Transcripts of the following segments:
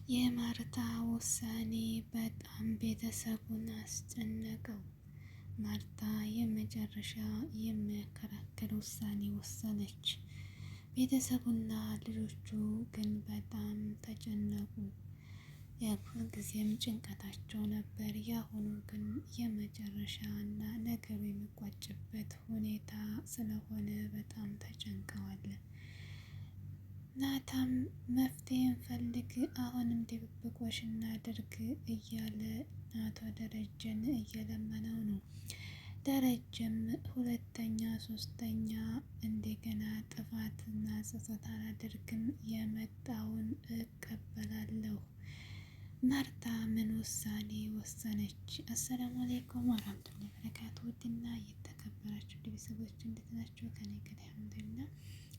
የማርታ ውሳኔ በጣም ቤተሰቡን አስጨነቀው። ማርታ የመጨረሻ የሚያከራክር ውሳኔ ወሰነች። ቤተሰቡና ልጆቹ ግን በጣም ተጨነቁ። የሁል ጊዜም ጭንቀታቸው ነበር። ያሁኑ ግን የመጨረሻ እና ነገሩ የሚቋጭበት ሁኔታ ስለሆነ በጣም ተጨንቀዋል። ናታም መፍትሄ እንፈልግ፣ አሁንም ድብብቆሽ እናድርግ እያለ አቶ ደረጀን እየለመነው ነው። ደረጀም ሁለተኛ ሶስተኛ እንደገና ጥፋትና ጸጸት አላደርግም፣ የመጣውን እቀበላለሁ። ማርታ ምን ውሳኔ ወሰነች? አሰላሙ አለይኩም ወራህመቱላሂ ወበረካቱ። ውድና የተከበራችሁ ቤተሰቦች እንዴት ናችሁ? ከኔ ጋር አልሐምዱሊላህ።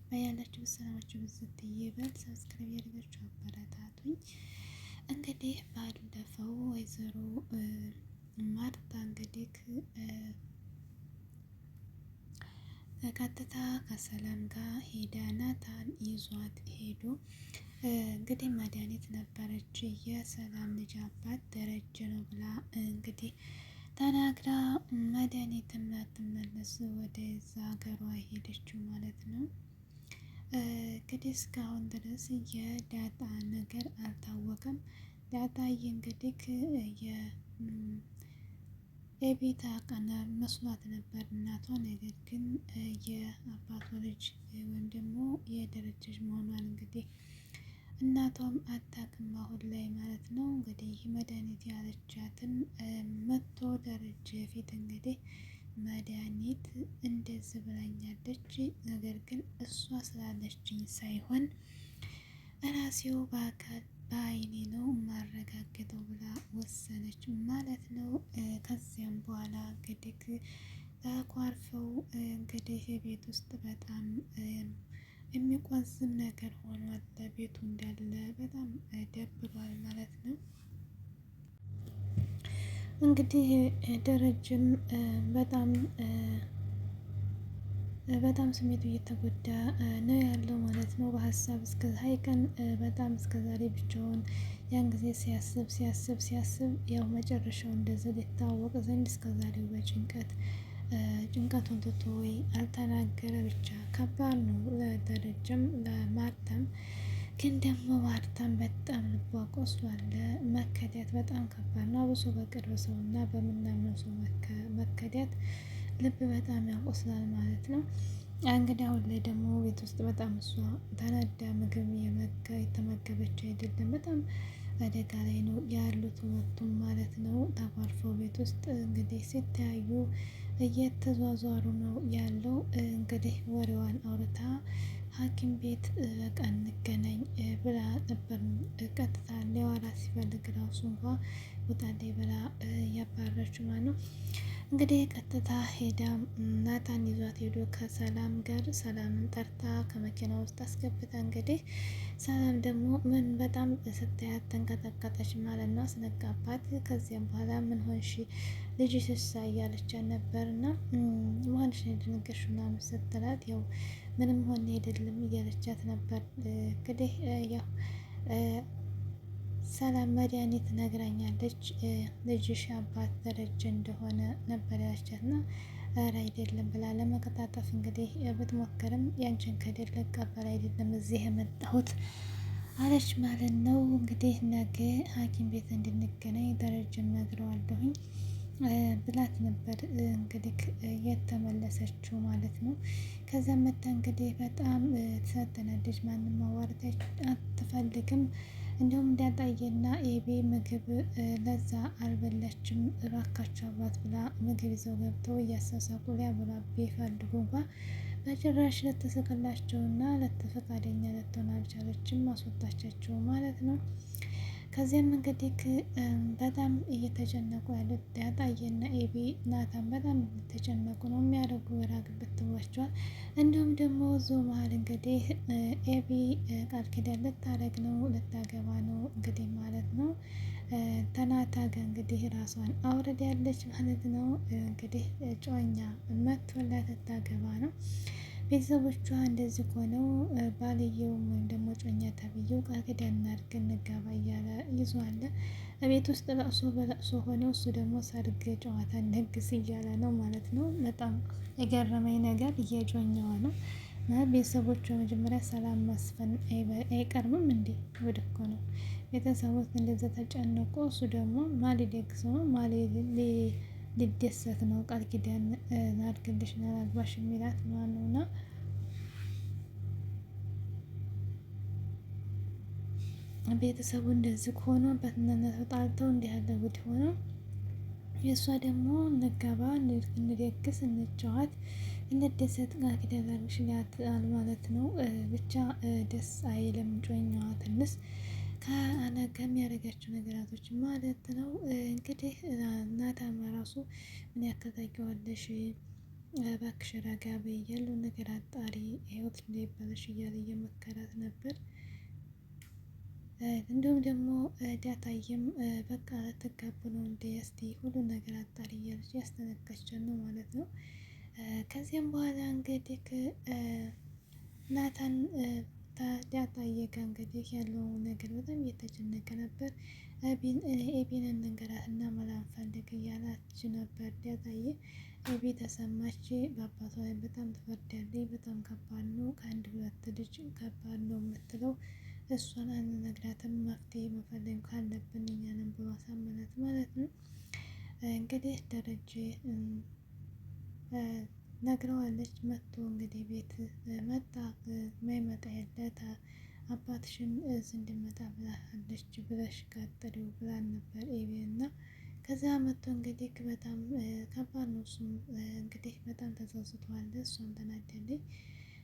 በያላችሁ ሰላማችሁ ብዝት ይበል። ሰብስክራይብ ያደርጋችሁ አበረታቱኝ። እንግዲህ ባለፈው ወይዘሮ ማርታ እንግዲህ ቀጥታ ከሰላም ጋር ሄዳ ናታን ይዟት ሄዱ። እንግዲህ መድኃኒት ነበረች የሰላም ልጅ አባት ደረጀ ነው ብላ እንግዲህ ተናግራ መድኃኒትም ላትመለስ ወደዛ ሀገሯ ሄደችው ማለት ነው። እንግዲህ እስካሁን ድረስ የዳጣ ነገር አልታወቀም። ዳጣዬ እንግዲህ የቤት አቀና መስሏት ነበር እናቷ። ነገር ግን የአባቷ ልጅ ወይም ደግሞ የደረጀች መሆኗን እንግዲህ እናቷም አታውቅም አሁን ላይ ማለት ነው። እንግዲህ መድኃኒት ያለቻትን መቶ ደረጀ ፊት እንግዲህ መድኃኒት እንደዚህ ብላኛለች፣ ነገር ግን እሷ ስላለችኝ ሳይሆን እራሴው በአካል በአይኔ ነው ማረጋገጠው ብላ ወሰነች ማለት ነው። ከዚያም በኋላ እንግዲህ ተኳርፈው እንግዲህ ቤት ውስጥ በጣም የሚቆዝም ነገር ሆኗል። ቤቱ እንዳለ በጣም ደብሯል ማለት ነው። እንግዲህ ደረጀም በጣም ስሜቱ እየተጎዳ ነው ያለው ማለት ነው። በሀሳብ እስከ ሀይቀን በጣም እስከዛሬ ብቻውን ያን ጊዜ ሲያስብ ያው መጨረሻው እንደዚህ ሊታወቅ ዘንድ እስከዛሬው ጭንቀቱን ትቶ ወይ አልተናገረ። ብቻ ከባድ ነው ለደረጀም ለማርታም። ግን ደግሞ ማርታም በጣም ልቧ ቆስሏል። መከዳት በጣም ከባድ ነው። አብሶ በቅርብ ሰው እና በምናምነው ሰው መከዳት ልብ በጣም ያቆስላል ማለት ነው። እንግዲህ አሁን ላይ ደግሞ ቤት ውስጥ በጣም እሷ ተናዳ ምግብ የተመገበች አይደለም። በጣም አደጋ ላይ ነው ያሉት ሁለቱም ማለት ነው። ተኳርፈው ቤት ውስጥ እንግዲህ ሲተያዩ እየተዟዟሩ ነው ያለው። እንግዲህ ወሬዋን አውርታ ሐኪም ቤት በቃ እንገናኝ ብላ ነበር። ቀጥታ ሊያወራት ሲፈልግ ራሱ እንኳ ውጣልኝ ብላ እያባረረችው ማለት ነው። እንግዲህ ቀጥታ ሄዳ ናታን ይዟት ሄዶ ከሰላም ጋር ሰላምን ጠርታ ከመኪና ውስጥ አስገብታ እንግዲህ ሰላም ደግሞ ምን በጣም ስታያት ተንቀጠቀጠች ማለት ነው። አስነቃባት። ከዚያም በኋላ ምን ሆንሽ ልጅሽ እሳ እያለቻት ነበር እና መሆንሽ የደነገጥሽ ምናምን ስትላት ያው ምንም ሆነ አይደለም እያለቻት ነበር። እንግዲህ ያው ሰላም መድኃኒት ነግራኛለች ልጅሽ አባት ደረጀ እንደሆነ ነበር ያለቻት እና ኧረ አይደለም ብላ ለመቀጣጠፍ እንግዲህ ብትሞክርም ያንቺን ከደል ልቀበል አይደለም እዚህ የመጣሁት አለች ማለት ነው። እንግዲህ ነገ ሐኪም ቤት እንድንገናኝ ደረጀን ነግረዋለሁኝ ብላት ነበር እንግዲህ የተመለሰችው ማለት ነው። ከዛ መጣ እንግዲህ በጣም ተሰተናደች። ማንም ማዋራት አትፈልግም። እንዲሁም ዳጣዬና ኤቢ ምግብ ለዛ አልበላችም እባካቸው አባት ብላ ምግብ ይዘው ገብተው እያሳሳቁ ሊያበላ ቢፈልጉ እንኳ በጭራሽ ልትስቅላቸውና ለተፈቃደኛ ልትሆን አልቻለችም። ማስወጣቻቸው ማለት ነው። ከዚያም እንግዲህ በጣም እየተጨነቁ ያሉት ዳጣዬና ኤቢ ናታን በጣም እየተጨነቁ ነው። የሚያደርጉ ግራ ግብት ብሏቸዋል። እንዲሁም ደግሞ እዚሁ መሀል እንግዲህ ኤቢ ቃል ኪዳን ልታረግ ነው ልታገባ ነው እንግዲህ ማለት ነው። ተናታ ጋር እንግዲህ ራሷን አውረድ ያለች ማለት ነው። እንግዲህ ጮኛ መቶላት ልታገባ ነው። ቤተሰቦቿ እንደዚህ ሆነው ባልየውም ወይም ደግሞ ጮኛ ተብዬው ቃል ኪዳን እናድርግ እንጋባ እያለ ይዟል። ቤት ውስጥ ለቅሶ በለቅሶ ሆነው እሱ ደግሞ ሰርግ ጨዋታ እንደግስ እያለ ነው ማለት ነው። በጣም የገረመኝ ነገር እየጮኛዋ ነው። ቤተሰቦቿ መጀመሪያ ሰላም ማስፈን አይቀርምም እንዴ? ወደ እኮ ነው ቤተሰቦች እንደዛ ተጨንቆ እሱ ደግሞ ማን ሊደግስ ነው? ማን ሊደሰት ነው? ቃል ኪዳን ላድርግልሽ እና ላግባሽ የሚላት ማን ነው? እና ቤተሰቡ እንደዚህ ሆኖ በትነነት ተጣልተው እንዲህ ያለ ጉድ ሆነው የእሷ ደግሞ እንጋባ፣ እንደግስ፣ እንጫወት፣ እንደሰት ቃል ኪዳን ላድርግልሽ ይላታል ማለት ነው። ብቻ ደስ አይልም። ጮኛዋ ትንሽ ከሚያደርጋቸው ነገራቶች ማለት ነው። እንግዲህ ናታን ራሱ ምን ያክል ታውቂዋለሽ? እባክሽ ረጋ በይ፣ ያለውን ነገር አጣሪ፣ ህይወት እንዳይበላሽ እያለ እየመከራት ነበር። እንዲሁም ደግሞ ዳጣዬም በቃ ልትጋቡ ነው እንደ እስቲ ሁሉን ነገር አጣሪ እያለች ያስጠነቀቀችን ነው ማለት ነው። ከዚያም በኋላ እንግዲህ ናታን ዳጣዬ ጋር እንግዲህ ያለው ነገር በጣም እየተጨነቀ ነበር። ኤቢንን እንንገራትና መላ እንፈልግ እያላች ነበር ዳጣዬ። ኤቢ ተሰማች በአባቷ ላይ በጣም ትፈርዳለች። በጣም ከባድ ነው፣ ከአንድ ሁለት ልጅ ከባድ ነው የምትለው እሷን አንነግራትም፣ መፍትሄ መፈለግ ካለብን እኛንም በማሳመናት ማለት ነው። እንግዲህ ደረጀ ነግረዋለች። መጥቶ እንግዲህ ቤት መጣ። ማይመጣ የለት አባትሽን እዚህ እንዲመጣ ብላለች ብለሽ ቀጥሪው ብላን ነበር ኤቢ እና ከዛ መጥቶ እንግዲህ በጣም ከባድ ነው። እሱም እንግዲህ በጣም ተጸጽቷል። እሷም ተናደለች።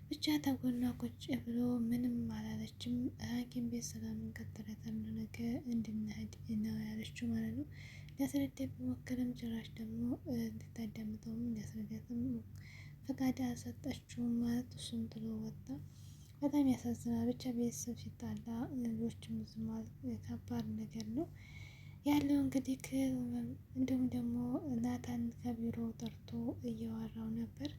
ብቻ ተጎኗ ቁጭ ብሎ ምንም አላለችም። ሐኪም ቤት ስለምንቀጥረታል ነገ እንድንሄድ ነው ያለችው ማለት ነው። ሊያስረዳ ቢሞክርም ጭራሽ ደግሞ እንድታዳምጠውም ሊያስረዳትም ፈቃድ አልሰጠችውም ማለት እሱም ጥሎ ወጣ። በጣም ያሳዝናል። ብቻ ቤተሰብ ሲጣላ ልጆችም ዝም ማለት ከባድ ነገር ነው ያለው። እንግዲህ እንዲሁም ደግሞ ናታን ከቢሮ ጠርቶ እያወራው ነበር።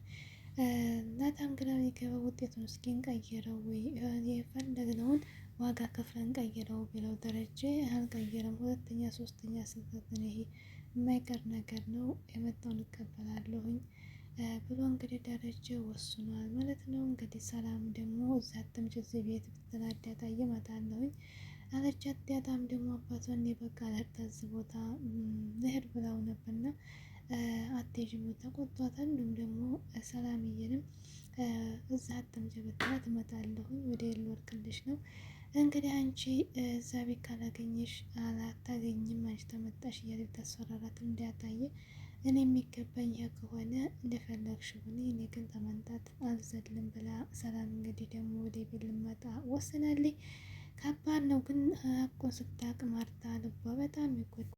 ናታን ግራ የሚገባው ውጤቱን እስኪ እንቀይረው ወይ የፈለግነውን ዋጋ ከፍለን ቀይረው ቢለው ደረጀ አልቀይርም፣ ሁለተኛ ሶስተኛ ስህተት ነው ይሄ የማይቀር ነገር ነው፣ የመጣውን እቀበላለሁኝ ብሎ እንግዲህ ደረጀ ወስኗል ማለት ነው። እንግዲህ ሰላም ደግሞ እዛ አትምጪ እዚህ ቤት ብትላት ዳጣዬ እመጣለሁኝ አለቻት። ዳጣም ደግሞ አባቷን በቃ ለታዝ ቦታ ልሄድ ብላው ነበርና አትሄጂም ተቆጥቷታል። እንዲሁም ደግሞ ሰላምዬንም እዛ አትምጪ ብትላት እመጣለሁኝ ወደ ልወርቅልሽ ነው እንግዲህ አንቺ እዛ ቤት ካላገኘሽ አላታገኝም አንቺ ተመጣሽ እያለ ታስፈራራት እንዳያታየ እኔ የሚገባኝ ያ ከሆነ እንደፈለግሽ ሁኚ፣ እኔ ግን ተመንጣት አልዘልም ብላ ሰላም እንግዲህ ደግሞ ወደ ቤት ልመጣ ወስናለች። ከባድ ነው ግን እኮ ስታቅ ማርታ ልቧ በጣም ይጎዳል።